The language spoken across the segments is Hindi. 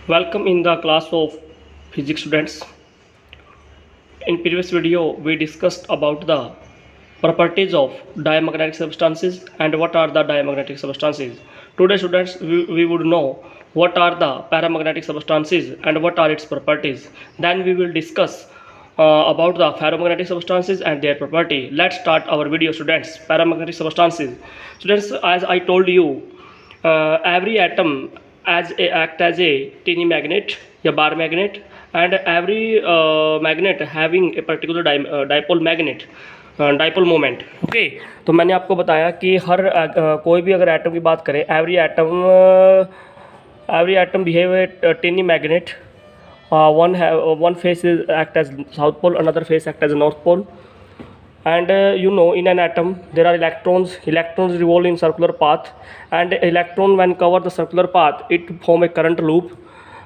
Welcome in the class of physics students. In previous video we discussed about the properties of diamagnetic substances and what are the diamagnetic substances. Today students we would know what are the paramagnetic substances and what are its properties. Then we will discuss about the ferromagnetic substances and their property. Let's start our video students. Paramagnetic substances. Students, as I told you, every atom act as a tiny magnet या bar magnet and every magnet having a particular dipole magnet dipole moment. Okay, तो मैंने आपको बताया कि हर कोई भी अगर एटम की बात करें, every atom behave a tiny magnet. one face is act as south pole, another face act as north pole. And in an atom there are electrons revolve in circular path, and electron when cover the circular path it form a current loop,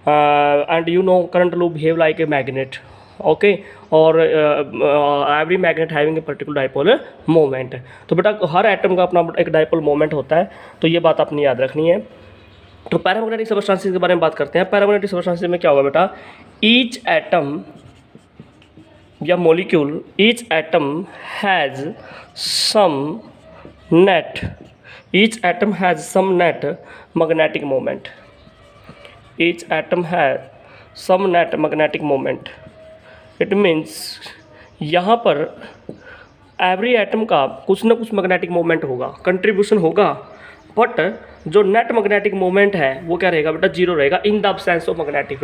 and current loop behave like a magnet. Okay, और every magnet having a particular dipole moment. तो बेटा हर एटम का अपना एक डाइपोल मोमेंट होता है, तो ये बात आपने याद रखनी है. तो पैरामैग्नेटिक सबस्टेंसेस के बारे में बात करते हैं. पैरामैग्नेटिक सबस्टेंसेस में क्या होगा बेटा, ईच एटम या molecule, each atom has some net magnetic moment. Each atom has some net magnetic moment. It means यहाँ पर एवरी एटम का कुछ ना कुछ मैग्नेटिक मोमेंट होगा, कंट्रीब्यूशन होगा, बट जो नेट मैग्नेटिक मोमेंट है वो क्या रहेगा बेटा, जीरो रहेगा. In the absence of magnetic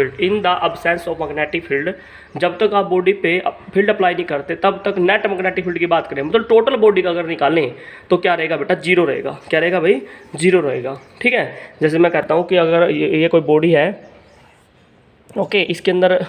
field. जब तक आप बॉडी पे फील्ड अप्लाई नहीं करते तब तक नेट मैग्नेटिक फील्ड की बात करें, मतलब टोटल बॉडी का अगर निकालें तो क्या रहेगा बेटा, जीरो रहेगा. क्या रहेगा भाई, जीरो रहेगा. ठीक है, जैसे मैं कहता हूँ कि अगर ये कोई बॉडी है, ओके, इसके अंदर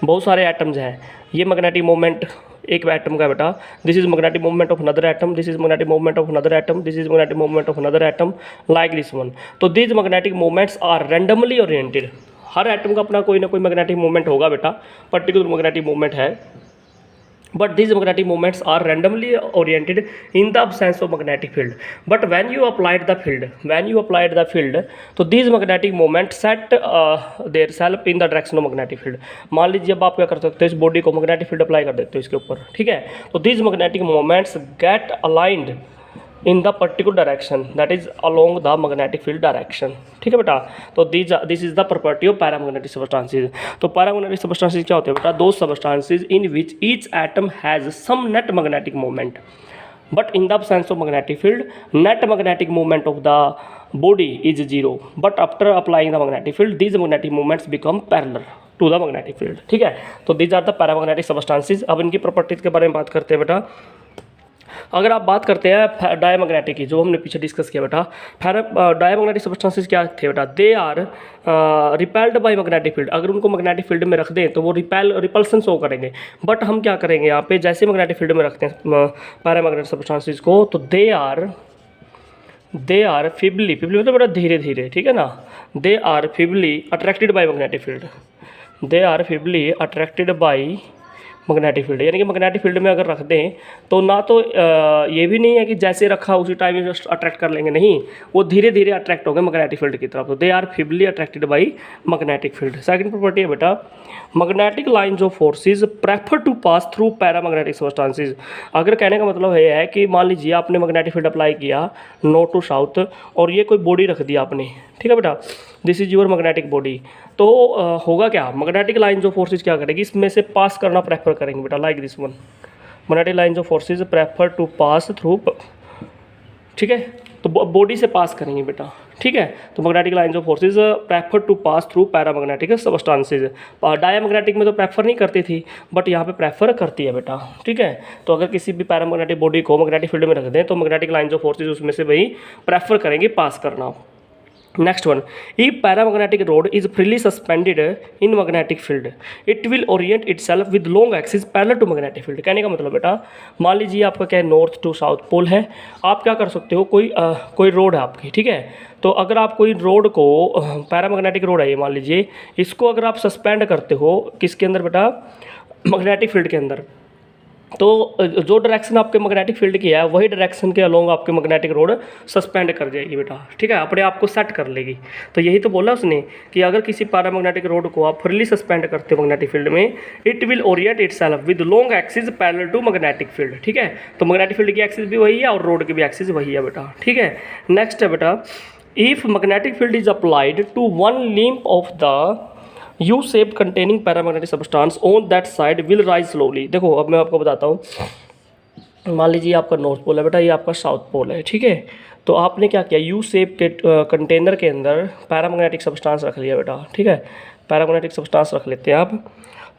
बहुत सारे एटम्स हैं. ये मैग्नेटिक मोमेंट एक एटम का बेटा, this is magnetic moment of another atom, this is magnetic moment of another atom, this is magnetic moment of another atom, like this one. तो these magnetic moments are randomly oriented. हर एटम का अपना कोई ना कोई मैग्नेटिक मोमेंट होगा बेटा, पर्टिकुलर मैग्नेटिक मोमेंट है, but these magnetic moments are randomly oriented in the absence of magnetic field. But when you applied the field, so these magnetic moments set their self in the direction of magnetic field. मान लीजिए अब आप क्या कर सकते हो, इस बॉडी को मैग्नेटिक फील्ड अप्लाई कर देते हो इसके ऊपर. ठीक है, तो these magnetic moments get aligned in the particular direction, that is along the magnetic field direction. ठीक है बेटा, तो this is the property of paramagnetic substances. तो पैरामैग्नेटिक सबस्टेंसेस क्या होते हैं बेटा, those substances in which each atom has some net magnetic moment, but in the absence of magnetic field net magnetic moment of the body is zero, but after applying the magnetic field these magnetic moments become parallel to the magnetic field. ठीक है, तो these are the paramagnetic substances. अब इनकी प्रॉपर्टीज के बारे में बात करते हैं बेटा. अगर आप बात करते हैं डायमैग्नेटिक की, जो हमने पीछे डिस्कस किया बेटा, डायमैग्नेटिक सबस्टेंसेस क्या थे बेटा, they are repelled by magnetic field. अगर उनको मैग्नेटिक फील्ड में रख दें तो वो रिपल्सन शो करेंगे, बट हम क्या करेंगे यहाँ पे, जैसे मैग्नेटिक फील्ड में रखते हैं पैरामैग्नेटिक सबस्टेंसेस को, तो दे आर फीबली मतलब बेटा धीरे धीरे, ठीक है ना, they are feebly attracted by magnetic field. They are feebly attracted by magnetic field. यानी कि मैग्नेटिक फील्ड में अगर रख दें तो ना तो ये भी नहीं है कि जैसे रखा उसी टाइम में जस्ट अट्रैक्ट कर लेंगे, नहीं, वो धीरे धीरे अट्रैक्ट हो गए मैग्नेटिक फील्ड की तरफ. तो they are feebly attracted by magnetic field. Second property है बेटा, magnetic lines of forces prefer to pass through paramagnetic substances. अगर कहने का मतलब ये है कि मान लीजिए आपने मैग्नेटिक फील्ड अप्लाई किया नॉर्थ टू साउथ और ये कोई बॉडी रख दिया आपने, ठीक है बेटा, this is your magnetic body. तो होगा क्या, मैग्नेटिक लाइंस ऑफ फोर्सेस क्या करेगी, इसमें से पास करना प्रेफर करेंगे बेटा, like this one. Magnetic lines of forces prefer to pass through, ठीक है, तो बॉडी से पास करेंगे बेटा. ठीक है, तो magnetic lines of forces prefer to pass through paramagnetic substances. Diamagnetic में तो प्रेफर नहीं करती थी, बट यहाँ पे प्रेफर करती है बेटा. ठीक है, तो अगर किसी भी पैरामैग्नेटिक बॉडी को मैग्नेटिक फील्ड में रख दें तो मैग्नेटिक लाइंस ऑफ फोर्सेस उसमें से वही प्रेफर करेंगे पास करना. Next one, if paramagnetic rod is freely suspended in magnetic field, it will orient itself with long axis parallel to magnetic field. कहने का मतलब बेटा, मान लीजिए आपका क्या है, नॉर्थ टू साउथ पोल है, आप क्या कर सकते हो, कोई रोड है आपकी, ठीक है, तो अगर आप कोई रोड को, पैरामैग्नेटिक रोड है ये, मान लीजिए इसको अगर आप सस्पेंड करते हो किसके अंदर बेटा, मैग्नेटिक फील्ड के अंदर, तो जो डायरेक्शन आपके मैग्नेटिक फील्ड की है वही डायरेक्शन के अलोंग आपके मैग्नेटिक रोड सस्पेंड कर जाएगी बेटा, ठीक है, अपने आप को सेट कर लेगी। तो यही तो बोला उसने कि अगर किसी पैरामैग्नेटिक रोड को आप फ्रीली सस्पेंड करते हो मैग्नेटिक फील्ड में, it will orient itself with long axis parallel to magnetic field, ठीक है। तो मैग्नेटिक फील्ड की एक्सिस भी वही है और रोड की भी एक्सिस वही है बेटा, ठीक है। नेक्स्ट है बेटा, if magnetic field is applied to one limb of the U shape containing paramagnetic substance on that side will rise slowly. देखो अब मैं आपको बताता हूँ, मान लीजिए आपका नॉर्थ पोल है बेटा, ये आपका साउथ पोल है, ठीक है। तो आपने क्या किया, यू शेप के कंटेनर के अंदर पैरामैग्नेटिक सब्सटेंस रख लिया बेटा, ठीक है, पैरामैग्नेटिक सब्सटेंस रख लेते हैं आप।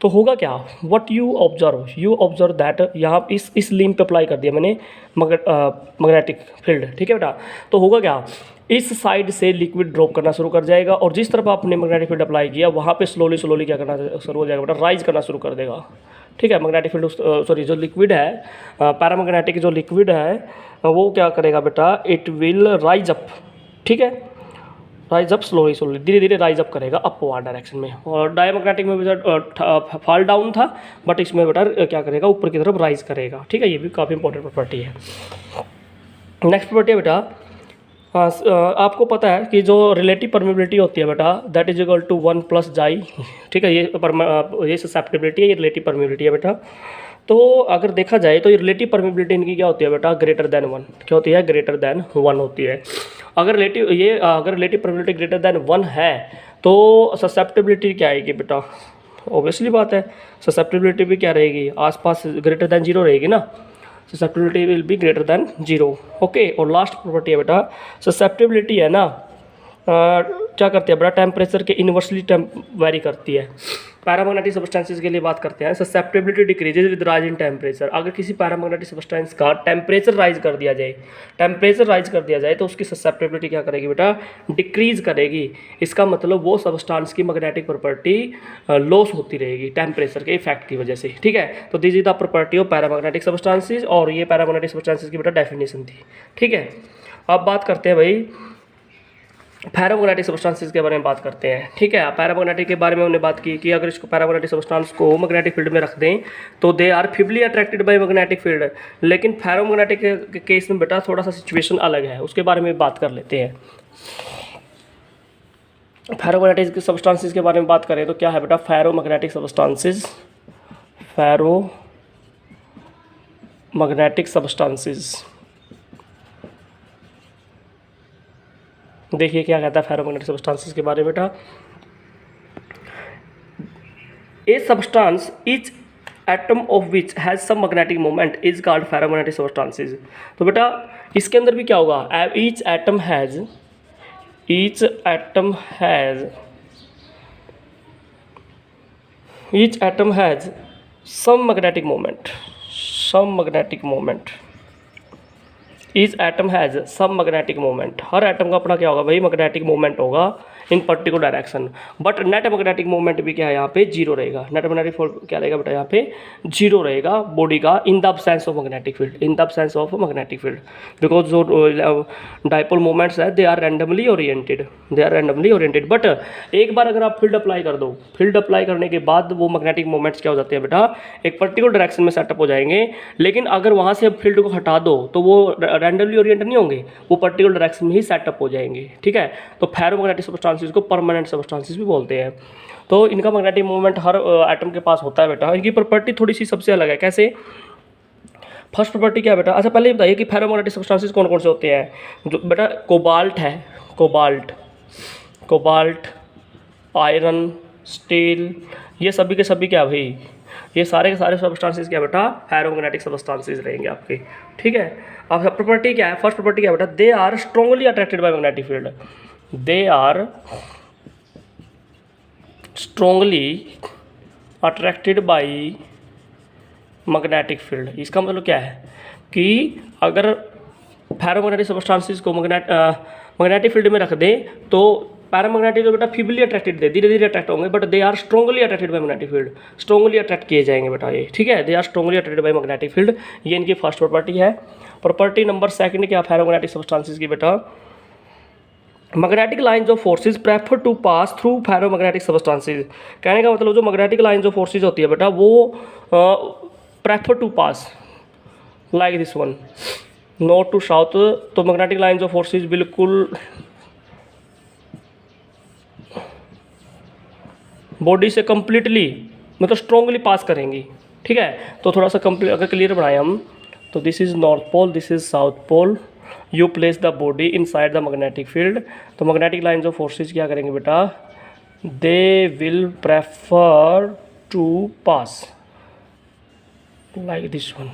तो होगा क्या, व्हाट यू ऑब्जर्व दैट, यहाँ इस लिंब पे अप्लाई कर दिया मैंने मैग्नेटिक फील्ड, ठीक है बेटा। तो होगा क्या, इस साइड से लिक्विड ड्रॉप करना शुरू कर जाएगा और जिस तरफ आपने मैग्नेटिक फील्ड अप्लाई किया वहाँ पे स्लोली क्या करना शुरू हो जाएगा बेटा, राइज करना शुरू कर देगा, ठीक है। मैग्नेटिक फील्ड सॉरी जो लिक्विड है पैरामैग्नेटिक जो लिक्विड है वो क्या करेगा बेटा, इट विल राइज अप, ठीक है, राइज अप स्लोली धीरे धीरे राइज अप करेगा अपवर्ड डायरेक्शन में। और डायमैग्नेटिक में बेटा फॉल डाउन था, बट इसमें बेटा क्या करेगा, ऊपर की तरफ राइज करेगा, ठीक है। ये भी काफ़ी इंपॉर्टेंट प्रॉपर्टी है। नेक्स्ट प्रॉपर्टी है बेटा, आपको पता है कि जो रिलेटिव परमेबिलिटी होती है बेटा, that is equal to 1 plus chi, ठीक है। ये ससेप्टिबिलिटी है, ये रिलेटिव परमेबिलिटी है बेटा। तो अगर देखा जाए तो ये रिलेटिव परमेबिलिटी इनकी क्या होती है बेटा, ग्रेटर देन 1, क्या होती है, ग्रेटर देन 1 होती है। अगर रिलेटिव परमेबिलिटी ग्रेटर देन 1 है तो ससेप्टिबिलिटी क्या आएगी बेटा, ऑब्वियसली बात है, ससेप्टिबिलिटी भी क्या रहेगी, आसपास ग्रेटर देन 0 रहेगी ना, susceptibility will be greater than 0, okay. और लास्ट प्रॉपर्टी है बेटा, ससेप्टिबिलिटी है ना क्या करती है बेटा, टेम्परेचर के इन्वर्सली वेरी करती है। पैरामैग्नेटिक सब्सटेंसेस के लिए बात करते हैं, susceptibility decreases with rise in temperature. अगर किसी पैरामैग्नेटिक सब्सटेंस का टेम्परेचर राइज कर दिया जाए तो उसकी ससेप्टिबिलिटी क्या करेगी बेटा, डिक्रीज करेगी। इसका मतलब वो सब्सटेंस की मैग्नेटिक प्रॉपर्टी लॉस होती रहेगी टेम्परेचर के इफेक्ट की वजह से, ठीक है। तो this is the property of paramagnetic substances, और ये पैरामैग्नेटिक सब्सटेंसेस की बेटा डेफिनेशन थी, ठीक है। अब बात करते हैं भाई पैरामैग्नेटिक सब्सटेंसेस के बारे में बात करते हैं, ठीक है। पैरामैग्नेटिक के बारे में हमने बात की कि अगर इसको पैरामैग्नेटिक सब्सटेंस को मैग्नेटिक फील्ड में रख दें तो they are feebly attracted by magnetic field. लेकिन फेरोमैग्नेटिक के केस में बेटा थोड़ा सा सिचुएशन अलग है, उसके बारे में बात कर लेते हैं। फेरोमैग्नेटिक सब्सटेंसेस के बारे में बात करें तो क्या है बेटा, फेरोमैग्नेटिक सब्सटेंसेस देखिए क्या कहता है फेरोमैग्नेटिक सब्सटेंसेस के बारे में बेटा, a substance each atom of which has some magnetic moment is called ferromagnetic substances. तो बेटा इसके अंदर भी क्या होगा, each atom has some magnetic moment each atom has some magnetic moment. हर एटम का अपना क्या होगा भाई, मैग्नेटिक मोमेंट होगा in particular direction. But net magnetic moment भी क्या है, यहाँ पे 0 रहेगा। नेट मैग्नेटिक क्या रहेगा बेटा, यहाँ पे 0 रहेगा बॉडी का, in the absence of magnetic field, because जो डाइपोल मोमेंट्स है they are randomly oriented. But एक बार अगर आप फील्ड अप्लाई कर दो, फील्ड अप्लाई करने के बाद वो मैग्नेटिक मोमेंट्स क्या हो जाते हैं बेटा, एक पर्टिकुलर डायरेक्शन में सेटअप हो जाएंगे। लेकिन अगर वहाँ से फील्ड को हटा दो तो वो रैंडमली ओरिएंटेड नहीं होंगे, वो पर्टिकुलर डायरेक्शन में ही सेटअप हो जाएंगे, ठीक है। तो फेरोमैग्नेटिक सब्सटेंसेस को परमानेंट सब्सटेंसेस भी बोलते हैं। तो इनका मैग्नेटिक मोमेंट हर एटम के पास होता है बेटा। इनकी प्रॉपर्टी थोड़ी सी सबसे अलग है, कैसे, फर्स्ट प्रॉपर्टी क्या है बेटा, अच्छा पहले ये बताइए कि फेरोमैग्नेटिक सब्सटेंसेस कौन कौन से होते हैं। जो बेटा कोबाल्ट है, कोबाल्ट, आयरन, स्टील, ये सभी के सभी क्या भाई, ये सारे के सारे सब्सटेंसेस क्या बेटा, फेरोमैग्नेटिक सब्सटेंसेस रहेंगे आपके, ठीक है। अब प्रॉपर्टी क्या है, फर्स्ट प्रॉपर्टी क्या है बेटा, they are strongly attracted by magnetic field. They are strongly attracted by magnetic field. इसका मतलब क्या है कि अगर फेरोमैग्नेटिक सब्सटेंसेस को मैग्नेटिक फील्ड में रख दें तो पैरामैग्नेटिक बेटा फीबली अट्रैक्टेड धीरे धीरे अट्रैक्ट होंगे, but they are strongly attracted by magnetic field, strongly attract किए जाएंगे बेटा ये, ठीक है। They are strongly attracted by magnetic field, ये इनकी फर्स्ट प्रॉपर्टी है। प्रॉपर्टी नंबर सेकंड क्या फेरोमैग्नेटिक सब्सटेंसेस की बेटा, magnetic lines of forces prefer to pass through ferromagnetic substances. कहने का मतलब जो मैग्नेटिक लाइन्स ऑफ फोर्सेज होती है बेटा वो prefer to pass like this one, north to south. तो मैग्नेटिक लाइन्स ऑफ फोर्सेस बिल्कुल बॉडी से कंप्लीटली मतलब स्ट्रॉन्गली पास करेंगी, ठीक है। तो थोड़ा सा कंप्लीट अगर क्लियर बनाएं हम, तो this is north pole, this is south pole, you place the body inside the magnetic field. तो मैग्नेटिक लाइन्स ऑफ फोर्सेस क्या करेंगे बेटा, they will prefer to pass like this one.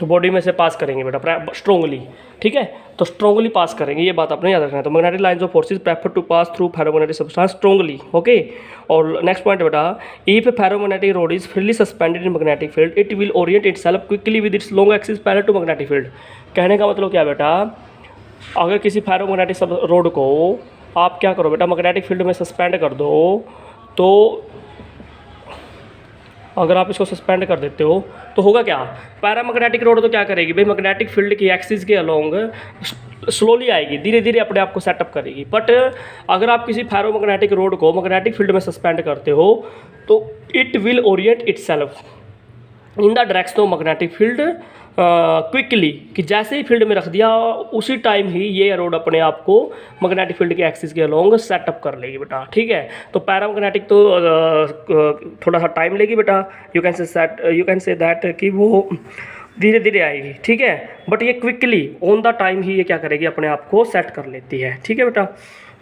तो बॉडी में से पास करेंगे बेटा स्ट्रॉन्गली, ठीक है। तो स्ट्रॉन्गली पास करेंगे, ये बात आपने याद रखना है। तो magnetic lines of forces prefer to pass through ferromagnetic substance strongly, okay. और नेक्स्ट पॉइंट बेटा, if ferromagnetic rod is freely suspended in magnetic field it will orient itself quickly with its long axis parallel to magnetic field. कहने का मतलब क्या बेटा, अगर किसी फेरोमैग्नेटिक रॉड को आप क्या करो बेटा, मैग्नेटिक फील्ड में सस्पेंड कर दो, तो अगर आप इसको सस्पेंड कर देते हो तो होगा क्या, पैरामैग्नेटिक रोड तो क्या करेगी भाई, मैग्नेटिक फील्ड की एक्सिस के अलोंग स्लोली आएगी, धीरे धीरे अपने आप को सेटअप करेगी। बट अगर आप किसी फेरोमैग्नेटिक रोड को मैग्नेटिक फील्ड में सस्पेंड करते हो तो it will orient itself in the direction of magnetic field quickly, कि जैसे ही फील्ड में रख दिया उसी टाइम ही ये रोड अपने आप को मैग्नेटिक फील्ड के एक्सिस के अलोंग सेटअप कर लेगी बेटा, ठीक है। तो पैरामैग्नेटिक तो थोड़ा सा टाइम लेगी बेटा, यू कैन से दैट कि वो धीरे धीरे आएगी, ठीक है। बट ये क्विकली ऑन द टाइम ही ये क्या करेगी, अपने आप को सेट कर लेती है, ठीक है बेटा।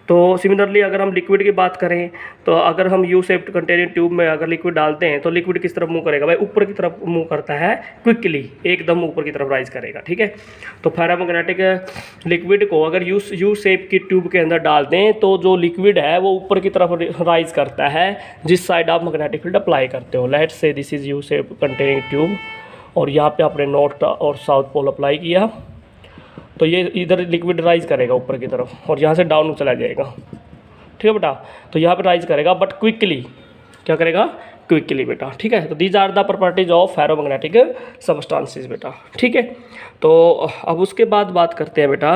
तो सिमिलरली अगर हम लिक्विड की बात करें, तो अगर हम यू शेप्ड कंटेनर ट्यूब में अगर लिक्विड डालते हैं तो लिक्विड किस तरफ मूव करेगा भाई, ऊपर की तरफ मूव करता है, क्विकली एकदम ऊपर की तरफ राइज करेगा, ठीक है। तो फेरोमैग्नेटिक लिक्विड को अगर यू शेप की ट्यूब के अंदर डाल दें तो जो लिक्विड है वो ऊपर की तरफ राइज करता है जिस साइड आप मैग्नेटिक फील्ड अप्लाई करते हो। Let's say this is you shape containing tube और यहाँ पे आपने नॉर्थ और साउथ पोल अप्लाई किया, तो ये इधर लिक्विड राइज करेगा ऊपर की तरफ और यहाँ से डाउन चला जाएगा, ठीक है बेटा। तो यहाँ पे राइज करेगा बट क्विकली, क्या करेगा, क्विकली बेटा, ठीक है। तो these are the properties of ferromagnetic substances बेटा, ठीक है। तो अब उसके बाद बात करते हैं बेटा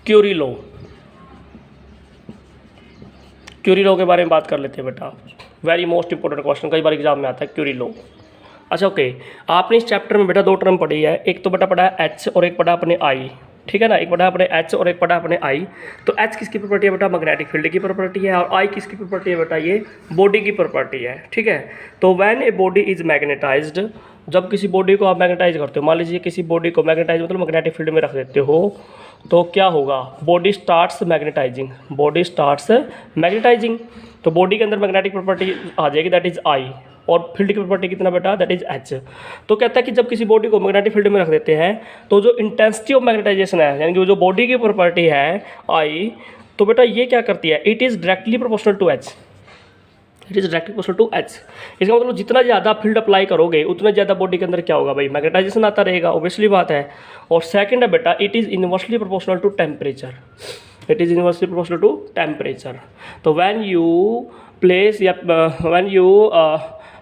क्यूरी लॉ। क्यूरी लॉ के बारे में बात कर लेते हैं बेटा, वेरी मोस्ट इंपॉर्टेंट क्वेश्चन, कई बार एग्जाम में आता है क्यूरी लॉ। अच्छा ओके, आपने इस चैप्टर में बेटा दो टर्म पढ़ी है, एक तो बेटा पढ़ा है एच और एक पढ़ा अपने आई, ठीक है ना। एक पढ़ा अपने एच और एक पढ़ा अपने आई। तो एच किसकी प्रॉपर्टी है बेटा, मैग्नेटिक फील्ड की प्रॉपर्टी है, और आई किसकी प्रॉपर्टी है बेटा, ये बॉडी की प्रॉपर्टी है, ठीक है। तो when a body is magnetised, जब किसी बॉडी को आप मैग्नेटाइज करते हो, मान लीजिए किसी बॉडी को मैग्नेटाइज मतलब मैग्नेटिक फील्ड में रख देते हो, तो क्या होगा, body starts magnetising, body starts magnetising. तो बॉडी के अंदर मैग्नेटिक प्रॉपर्टी आ जाएगी, दैट इज आई, और फील्ड की प्रॉपर्टी कितना बेटा, दैट इज एच। तो कहता है कि जब किसी बॉडी को मैग्नेटिक फील्ड में रख देते हैं तो जो इंटेंसिटी ऑफ मैग्नेटाइजेशन है, यानी कि जो बॉडी की प्रॉपर्टी है आई, तो बेटा ये क्या करती है, it is directly proportional to H, it is directly proportional to H. इसका मतलब जितना ज़्यादा फील्ड अप्लाई करोगे उतना ज़्यादा बॉडी के अंदर क्या होगा भाई, मैग्नेटाइजेशन आता रहेगा, ऑब्वियसली बात है। और सेकंड है बेटा, it is inversely proportional to temperature, it is inversely proportional to temperature. तो व्हेन यू प्लेस या when you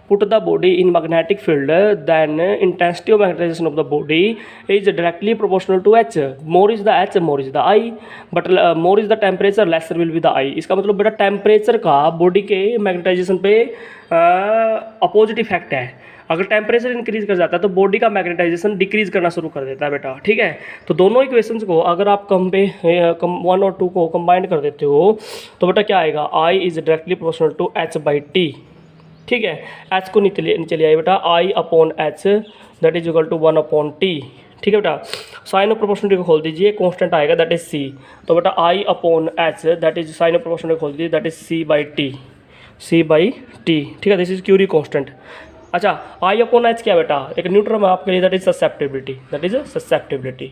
put the body in magnetic field, then intensity of magnetization of the body is directly proportional to H. More is the H, more is the I, but more is the temperature, lesser will be the I. इसका मतलब बेटा टेम्परेचर का बॉडी के मैग्नेटाइजेशन पे अपोजिट इफेक्ट है। अगर टेम्परेचर इंक्रीज कर जाता है तो बॉडी का मैग्नेटाइजेशन डिक्रीज करना शुरू कर देता है बेटा, ठीक है। तो दोनों इक्वेशंस को अगर आप वन और टू को कंबाइन कर देते हो तो बेटा क्या आएगा, I is directly proportional to H/T, ठीक है। एच को नीचे ले आइए बेटा, I upon H that is equal to 1/T, ठीक है बेटा। साइन ऑफ प्रोपोर्शनलिटी को खोल दीजिए, कांस्टेंट आएगा दैट इज सी। तो बेटा I upon H that is sign of proportionality खोल दीजिए दैट इज C/T, ठीक है। This is Curie constant. अच्छा, आई अपॉन एच क्या बेटा, एक न्यू टर्म है आपके लिए, that is susceptibility, that is susceptibility,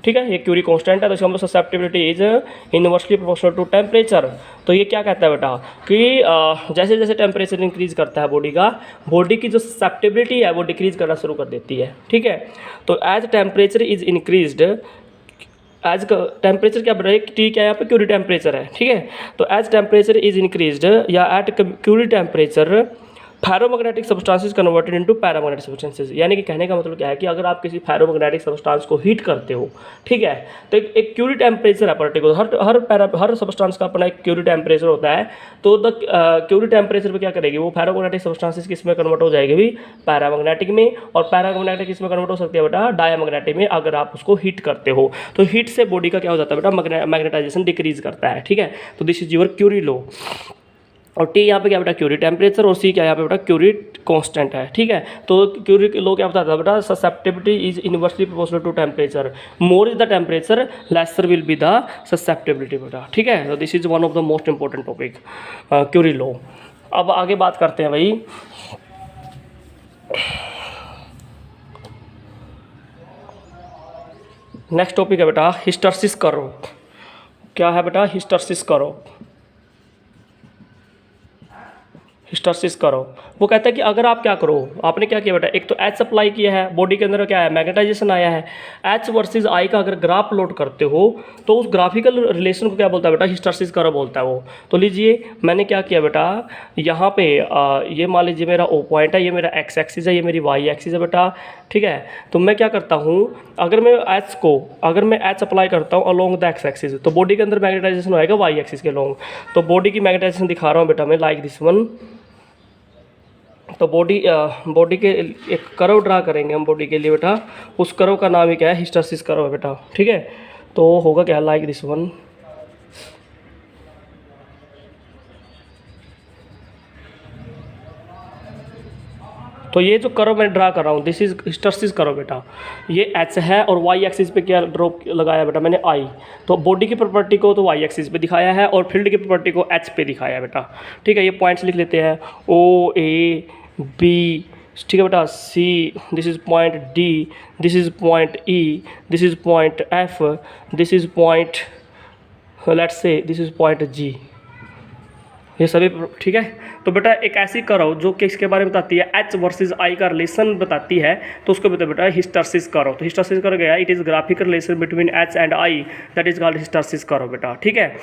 ठीक है। ये क्यूरी कांस्टेंट है, तो इसका मतलब susceptibility is inversely proportional to temperature. तो ये क्या कहता है बेटा कि जैसे जैसे टेम्परेचर इंक्रीज करता है बॉडी का, बॉडी की जो ससेप्टिबिलिटी है वो डिक्रीज करना शुरू कर देती है, ठीक है। तो as temperature is increased, as temperature क्या बढ़ रहा है, टी क्या है यहाँ पे क्यूरी टेम्परेचर है, ठीक है। तो एज टेम्परेचर इज इंक्रीज्ड या at Curie temperature ferromagnetic substances converted into paramagnetic substances. यानी कि कहने का मतलब क्या है कि अगर आप किसी फेरोमैग्नेटिक सब्सटेंस को हीट करते हो, ठीक है, तो एक क्यूरी टेम्परेचर है पर्टिकुलर, हर सब्सटेंस का अपना एक क्यूरी टेम्परेचर होता है। तो द क्यूरी टेम्परेचर पे क्या करेगी वो फेरोमैग्नेटिक सब्सटेंसेस किस में कन्वर्ट हो जाएगी भी, पैरामैग्नेटिक में। और पैरामैग्नेटिक किस में कन्वर्ट हो सकती है बेटा, डायमैग्नेटिक में, अगर आप उसको हीट करते हो। तो हीट से बॉडी का क्या हो जाता है बेटा, मैग्नेटाइजेशन डिक्रीज करता है, ठीक है। तो this is your Curie law. और टी यहाँ पे क्या बेटा, क्यूरी टेम्परेचर, और सी क्या यहाँ पे बेटा, क्यूरी कांस्टेंट है, ठीक है। तो क्यूरी लो क्या बताता है बेटा, susceptibility is inversely proportional to temperature, more is the temperature lesser will be the susceptibility बेटा, ठीक है। तो this is one of the most important topic Curie law. अब आगे बात करते हैं भाई, नेक्स्ट टॉपिक है बेटा हिस्टैरिसीस कर्व। क्या है बेटा, हिस्टैरिसीस कर्व। हिस्टैरिसीस करो, वो कहता है कि अगर आप क्या करो, आपने क्या किया बेटा, एक तो एच सप्लाई किया है, बॉडी के अंदर क्या है, मैग्नेटाइजेशन आया है, एच वर्सेस आई का अगर ग्राफ प्लॉट करते हो तो उस ग्राफिकल रिलेशन को क्या बोलता है बेटा, हिस्टैरिसीस कर्व बोलता है वो। तो लीजिए मैंने क्या किया बेटा, यहाँ पे ये मान लीजिए मेरा ओ पॉइंट है, ये मेरा एक्स एक्सिस है, ये मेरी वाई एक्सिस है बेटा, ठीक है। तो मैं क्या करता हूँ, अगर मैं एच अप्लाई करता हूँ अलोंग द एक्स एक्सिस, तो बॉडी के अंदर मैग्नेटाइजेशन होएगा वाई एक्सिस के अलोंग। तो बॉडी की मैग्नेटाइजेशन दिखा रहा हूँ बेटा मैं, लाइक दिस वन। तो बॉडी के एक कर्व ड्रा करेंगे हम बॉडी के लिए बेटा, उस कर्व का नाम ही क्या है, हिस्टैरिसीस कर्व है बेटा, ठीक है। तो होगा क्या, लाइक दिस वन। तो ये जो कर्व मैं ड्रा कर रहा हूँ, दिस इज हिस्टैरिसीस कर्व बेटा। ये एच है और वाई एक्सिस पे क्या ड्रॉप लगाया बेटा मैंने, आई। तो बॉडी की प्रॉपर्टी को तो वाई एक्सिस पे दिखाया है और फील्ड की प्रॉपर्टी को एच पे दिखाया है बेटा, ठीक है। ये पॉइंट्स लिख लेते हैं, ओ ए बी, ठीक है बेटा, C, this is point D, this is point E, this is point F, this is point, let's say this is point G, ये सभी, ठीक है। तो बेटा एक ऐसी कर्व जो कि इसके बारे में बताती है, एच वर्सेस आई का रिलेशन बताती है, तो उसको बताते बेटा हिस्टैरिसीस कर्व। तो हिस्टैरिसीस कर्व गया, it is graphical relation between H and I, that is called hysteresis curve बेटा, ठीक है।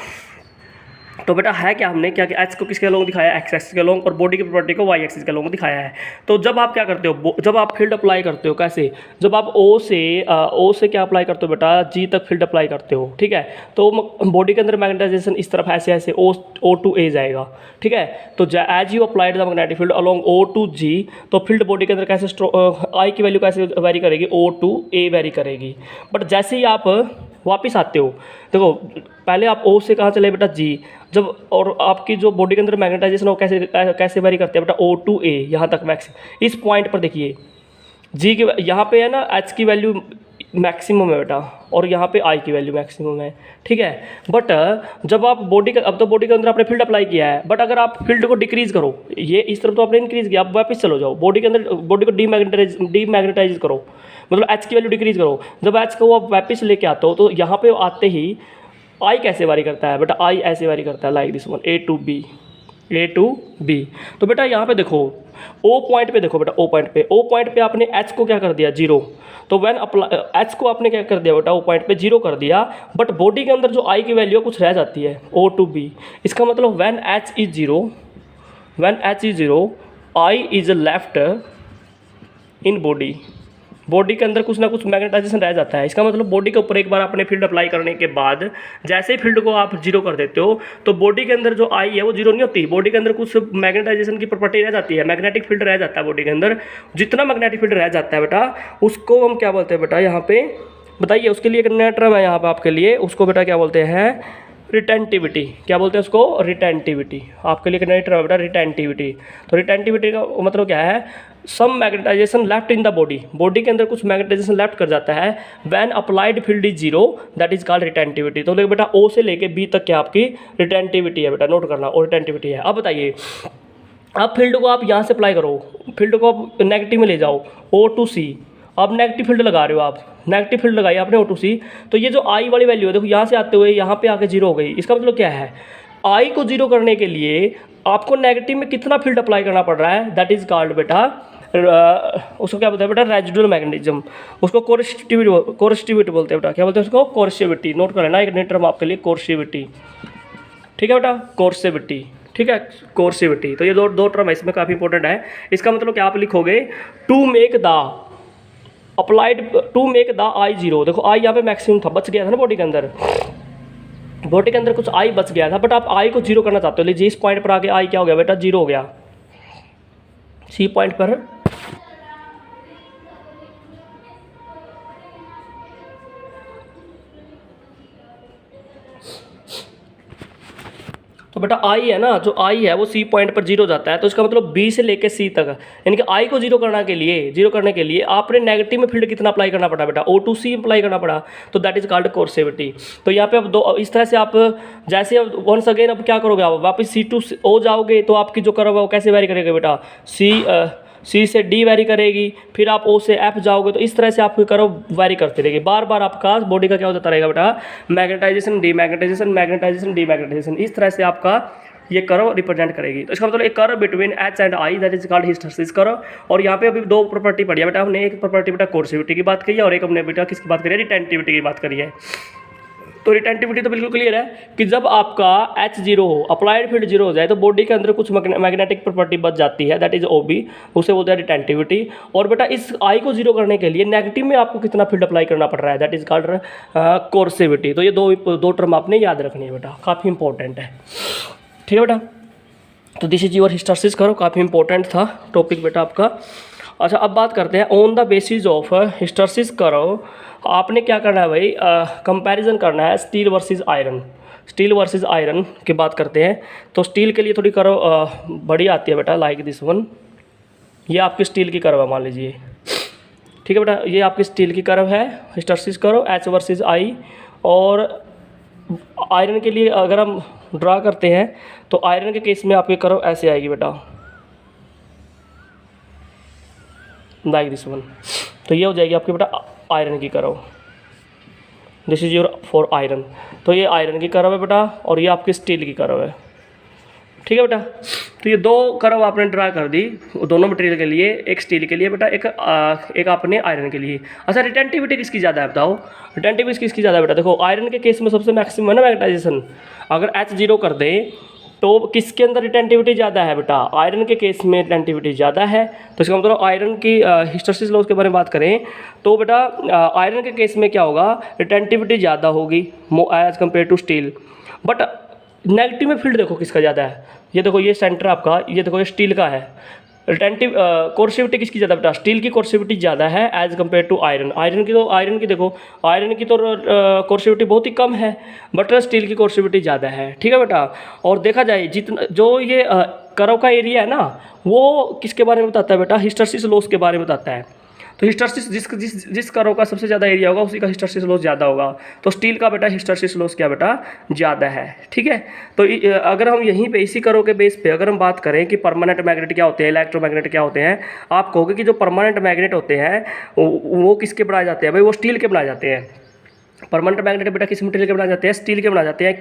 तो बेटा है क्या, हमने क्या किया, एच को किसके अलोंग दिखाया, एक्स एक्सिस के अलोंग, और बॉडी की प्रॉपर्टी को वाई एक्सिस के अलोंग दिखाया है। तो जब आप क्या करते हो, जब आप फील्ड अप्लाई करते हो, कैसे, जब आप ओ से क्या अप्लाई करते हो बेटा, जी तक फील्ड अप्लाई करते हो, ठीक है। तो बॉडी के अंदर मैग्नेटाइजेशन इस तरफ ऐसे ऐसे ओ टू ए जाएगा, ठीक है। तो as you applied the magnetic field along O to G, तो फील्ड बॉडी के अंदर कैसे आई की वैल्यू कैसे वेरी करेगी, ओ टू ए वेरी करेगी। बट जैसे ही आप वापस आते हो, देखो पहले आप ओ से कहाँ चले बेटा, जी, जब, और आपकी जो बॉडी के अंदर मैग्नेटाइजेशन हो कैसे वेरी करते हैं बेटा, ओ टू ए, यहाँ तक मैक्स। इस पॉइंट पर देखिए जी की यहाँ पे है ना, एच की वैल्यू मैक्सिमम है बेटा, और यहाँ पे आई की वैल्यू मैक्सिमम है, ठीक है। बट जब आप बॉडी का, अब तो बॉडी के अंदर आपने फील्ड अप्लाई किया है, बट अगर आप फील्ड को डिक्रीज करो, ये इस तरफ तो आपने इंक्रीज किया, आप वापस चलो जाओ बॉडी के अंदर, बॉडी को डीमैग्नेटाइज करो, मतलब एच की वैल्यू डिक्रीज करो। जब एच को आप वापस लेके आते हो, तो यहाँ पे आते ही आई कैसे वारी करता है बेटा, आई ऐसे वारी करता है, like this one, A to B. तो बेटा यहाँ पे देखो, ओ पॉइंट पे देखो बेटा, ओ पॉइंट पे आपने एच को क्या कर दिया, जीरो। तो व्हेन अप्लाई एच को आपने क्या कर दिया बेटा, ओ पॉइंट पे जीरो कर दिया, बट बॉडी के अंदर जो आई की वैल्यू है कुछ रह जाती है, ओ टू बी। इसका मतलब when H is zero, I is left in body के अंदर कुछ ना कुछ मैग्नेटाइजेशन रह जाता है। इसका मतलब बॉडी के ऊपर एक बार आपने फील्ड अप्लाई करने के बाद जैसे ही फील्ड को आप जीरो कर देते हो, तो बॉडी के अंदर जो आई है वो जीरो नहीं होती, बॉडी के अंदर कुछ मैग्नेटाइजेशन की प्रॉपर्टी रह जाती है, मैग्नेटिक फील्ड रह जाता है बॉडी के अंदर। जितना मैग्नेटिक फील्ड रह जाता है बेटा, उसको हम क्या बोलते हैं बेटा, यहाँ पे बताइए, उसके लिए एक नया टर्म है यहाँ पे आपके लिए, उसको बेटा क्या बोलते हैं, रिटेंटिविटी। क्या बोलते हैं उसको, रिटेंटिविटी। आपके लिए एक नई टर्म है बेटा, रिटेंटिविटी। तो रिटेंटिविटी का मतलब क्या है, some magnetization left in the body के अंदर कुछ मैग्नेटाइजेशन लेफ्ट कर जाता है, when applied field is zero, that is called retentivity. तो देखो बेटा, ओ से लेके बी तक क्या आपकी रिटेंटिविटी है बेटा, नोट करना, और रिटेंटिविटी है। अब बताइए, अब फील्ड को आप यहाँ से अप्लाई करो, फील्ड को आप नेगेटिव में ले जाओ, ओ टू सी, अब नेगेटिव फील्ड लगा रहे हो आप, नेगेटिव फील्ड लगाई आपने ओ टू सी, तो ये जो आई वाली वैल्यू है देखो, यहाँ से आते हुए यहाँ पे आके जीरो हो गई। इसका मतलब क्या है, आई को जीरो करने के लिए आपको नेगेटिव में कितना फील्ड अप्लाई करना पड़ रहा है, दैट इज कॉल्ड बेटा उसको क्या बोलते हैं बेटा, रेजिडुअल मैग्नेटिज्म। उसको कोरेसिटिविटी बोलते हैं बेटा। क्या बोलते हैं उसको? कोरेसिटिविटी। नोट कर लेना एक नई टर्म आपके लिए, कोरेसिटिविटी। ठीक है बेटा, कोरेसिटिविटी। ठीक है, कोरेसिटिविटी। तो ये दो टर्म है, इसमें काफ़ी इंपॉर्टेंट है। इसका मतलब क्या आप लिखोगे, to make the applied, to make the I zero. देखो आई यहाँ पे मैक्सिमम था, बच गया था ना बॉडी के अंदर, बॉडी के अंदर कुछ आई बच गया था, बट आप आई को जीरो करना चाहते हो। लीजिए इस पॉइंट पर आके आई क्या हो गया बेटा, जीरो हो गया। सी पॉइंट पर तो बेटा आई है ना, जो आई है वो सी पॉइंट पर जीरो जाता है। तो इसका मतलब बी से लेके सी तक, यानी कि आई को जीरो करने के लिए आपने नेगेटिव में फील्ड कितना अप्लाई करना पड़ा बेटा, O2C अप्लाई करना पड़ा। तो दैट इज कॉल्ड कोरेसिटिविटी। तो यहाँ पे अब दो इस तरह से आप जैसे अब वंस अगेन अब क्या करोगे, आप वापस C2O जाओगे तो आपकी जो कर्व है वो कैसे वेरी करेगा बेटा, सी से डी वेरी करेगी, फिर आप ओ से एफ जाओगे। तो इस तरह से आपकी कर्व वेरी करती रहेगी। बार बार आपका बॉडी का क्या हो जाता रहेगा बेटा, मैग्नेटाइजेशन डीमैग्नेटाइजेशन, मैग्नेटाइजेशन डीमैग्नेटाइजेशन। इस तरह से आपका ये कर्व रिप्रेजेंट करेगी। तो इसका मतलब एक curve between H and I, that is called hysteresis curve. और यहाँ पे अभी दो प्रॉपर्टी पढ़ी है बेटा हमने। एक प्रॉपर्टी बेटा कोरेसिटिविटी की बात करी है, और एक हमने बेटा किसकी बात करी है, रिटेंटिविटी की बात करी है। तो रिटेंटिविटी तो बिल्कुल क्लियर है कि जब आपका एच जीरो हो, अप्लाइड फील्ड जीरो हो जाए, तो बॉडी के अंदर कुछ मैग्नेटिक प्रॉपर्टी बच जाती है, दैट इज OB, उसे बोलते हैं रिटेंटिविटी। और बेटा इस आई को जीरो करने के लिए नेगेटिव में आपको कितना फील्ड अप्लाई करना पड़ रहा है, दैट इज कॉल्ड कोरेसिटिविटी। तो ये दो टर्म आपने याद रखनी है बेटा, काफ़ी इंपॉर्टेंट है। ठीक है बेटा, तो this is your hysteresis curve, काफ़ी इंपॉर्टेंट था टॉपिक बेटा आपका। अच्छा अब बात करते हैं on the basis of hysteresis curve. आपने क्या करना है भाई, कंपैरिजन करना है steel versus iron. Steel versus iron की बात करते हैं। तो स्टील के लिए थोड़ी कर्व बड़ी आती है बेटा, लाइक दिस वन। ये आपकी स्टील की कर्व है मान लीजिए। ठीक है बेटा, ये आपकी स्टील की कर्व है, hysteresis curve H versus I. और आयरन के लिए अगर हम ड्रा करते हैं तो आयरन के केस में आपकी कर्व ऐसे आएगी बेटा, लाइक दिस वन। तो ये हो जाएगी आपकी बेटा आयरन की curve. This is your for iron. तो ये आयरन की कर्व है बेटा, और ये आपकी स्टील की कर्व है। ठीक है बेटा, तो ये दो कर्व आपने ड्रा कर दी दोनों मटेरियल के लिए, एक स्टील के लिए बेटा, एक आपने आयरन के लिए। अच्छा रिटेंटिविटी किसकी ज़्यादा है बताओ, रिटेंटिविटी किसकी ज़्यादा है बेटा। देखो आयरन के केस में सबसे मैक्सिमम है ना मैग्नेटाइजेशन। अगर H जीरो कर दें तो किसके अंदर रिटेंटिविटी ज़्यादा है बेटा, आयरन के केस में रिटेंटिविटी ज़्यादा है। तो इसका मतलब आयरन की हिस्टैरिसीस लॉस के बारे में बात करें तो बेटा आयरन के केस में क्या होगा, रिटेंटिविटी ज़्यादा होगी as compare to steel. But negative में फील्ड देखो किसका ज़्यादा है, ये देखो ये सेंटर आपका, ये देखो ये स्टील का है। रिटेंटिव कोरेसिटिविटी किसकी ज़्यादा बेटा, स्टील की कोरेसिटिविटी ज़्यादा है as compare to iron. Iron की देखो, आयरन की तो कोरेसिटिविटी बहुत ही कम है, बट स्टील की कोरेसिटिविटी ज़्यादा है। ठीक है बेटा, और देखा जाए जितना जो ये कर्व का एरिया है ना, वो किसके बारे में बताता है बेटा, हिस्टैरिसीस लॉस के बारे में बताता है। तो हिस्टैरिसीस जिस कर्व का सबसे ज़्यादा एरिया होगा उसी का हिस्टैरिसीस लॉस ज़्यादा होगा। तो स्टील का बेटा हिस्टैरिसीस लॉस क्या बेटा, ज़्यादा है। ठीक है, तो अगर हम यहीं पे इसी कर्व के बेस पे अगर हम बात करें कि परमानेंट मैग्नेट क्या होते हैं, इलेक्ट्रोमैग्नेट क्या होते हैं, आप कहोगे कि जो परमानेंट मैग्नेट होते हैं वो किसके बनाए जाते हैं भाई, वो स्टील के बनाए जाते हैं। परमानेंट मैग्नेट बेटा किस मटेरियल के बनाए जाते हैं, स्टील के बनाए जाते हैं।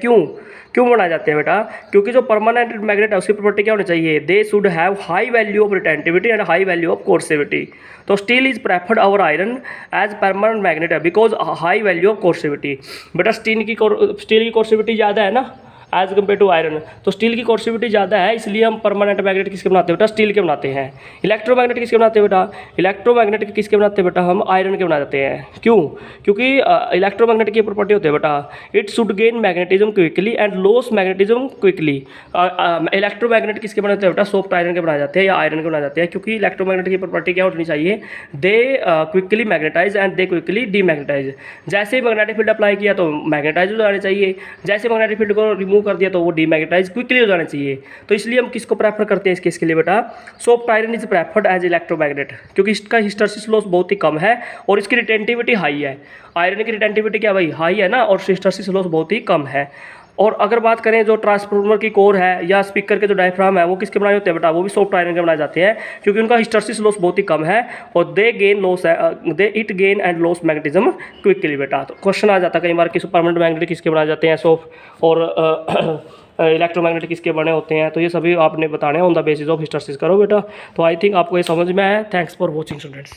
क्यों बनाए जाते हैं बेटा, क्योंकि जो परमानेंट मैग्नेट है उसकी प्रॉपर्टी क्या होनी चाहिए, they should have high value of retentivity and high value of coercivity. तो steel is preferred over iron as permanent magnet है because high value of coercivity. बेटा स्टील की कोरेसिटिविटी ज़्यादा है ना एज कम्पेयर टू आयरन, तो स्टील की कोरेसिटिविटी ज़्यादा है, इसलिए हम परमानेंट मैग्नेट किसके बनाते हैं बेटा, स्टील के बनाते हैं। इलेक्ट्रोमैग्नेट किसके बनाते हैं बेटा, इलेक्ट्रोमैग्नेट किसके बनाते हैं बेटा, हम आयरन के बना देते हैं। क्योंकि इलेक्ट्रोमैग्नेट की प्रॉपर्टी होती है बेटा, it should gain magnetism quickly and loss magnetism quickly. Electromagnet किसके बनाते हैं बेटा, सॉफ्ट आयरन के बनाए जाते हैं या आयरन के बनाए जाते हैं, क्योंकि इलेक्ट्रोमैग्नेट की प्रॉपर्टी क्या होनी चाहिए, they quickly magnetise and they quickly demagnetise. जैसे ही मैग्नेटिक फील्ड अप्लाई किया तो मैग्नेटाइज हो जाने चाहिए, जैसे मैग्नेटिक फील्ड को रिमूव कर दिया तो वो डीमैग्नेटाइज क्विकली हो जाना चाहिए। तो इसलिए हम किसको प्रेफर करते हैं इस केस के लिए बेटा, soft iron is preferred as electromagnet, क्योंकि इसका हिस्टैरिसीस लॉस बहुत ही कम है और इसकी रिटेंटिविटी हाई है। आयरन की रिटेंटिविटी क्या भाई, हाई है ना, और हिस्टैरिसीस लॉस बहुत ही कम है। और अगर बात करें जो ट्रांसफार्मर की कोर है या स्पीकर के जो डायफ्राम है वो किसके बनाए होते हैं बेटा, वो भी सॉफ्ट आयरन के बनाए जाते हैं, क्योंकि उनका हिस्टैरिसीस लॉस बहुत ही कम है और they it gain and loss magnetism quickly बेटा। तो क्वेश्चन आ जाता है कई बार कि परमानेंट मैग्नेट किसके बनाए जाते हैं, सॉफ्ट और इलेक्ट्रोमैग्नेटिक किसके बने होते हैं, तो ये सभी आपने बताने on the basis of hysteresis करो बेटा। तो आई थिंक आपको ये समझ में आया। Thanks for watching students.